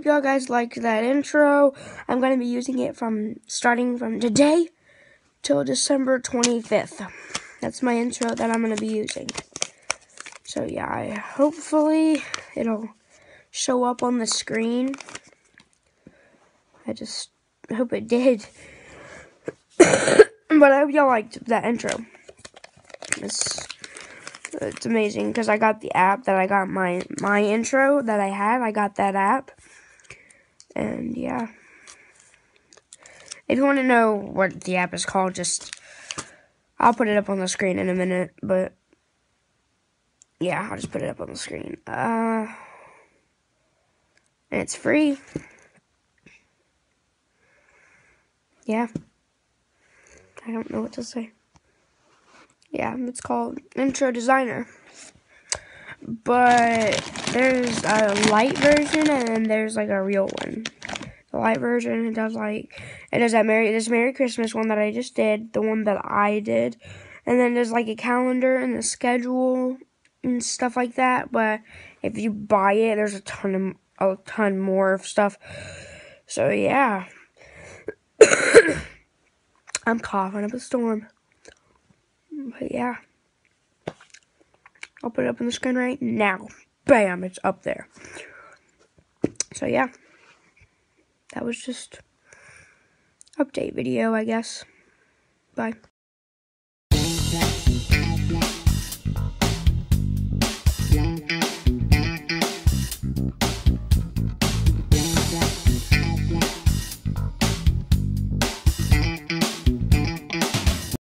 hope y'all guys liked that intro. I'm going to be using it starting from today till December 25th. That's my intro that I'm going to be using. So yeah, hopefully it'll show up on the screen. I just hope it did. But I hope y'all liked that intro. It's amazing because I got the app that I got my intro that I had. I got that app. And yeah. If you want to know what the app is called, I'll put it up on the screen in a minute. But yeah, I'll just put it up on the screen. And it's free. Yeah. I don't know what to say. Yeah, it's called Intro Designer. But there's a light version and then there's like a real one. The light version, it does this Merry Christmas one that I just did, the one that I did. And then there's like a calendar and a schedule and stuff like that. But if you buy it, there's a ton more of stuff. So yeah. I'm coughing up a storm. But yeah. I'll put it up on the screen right now. Bam, it's up there. So yeah. That was just update video, I guess. Bye.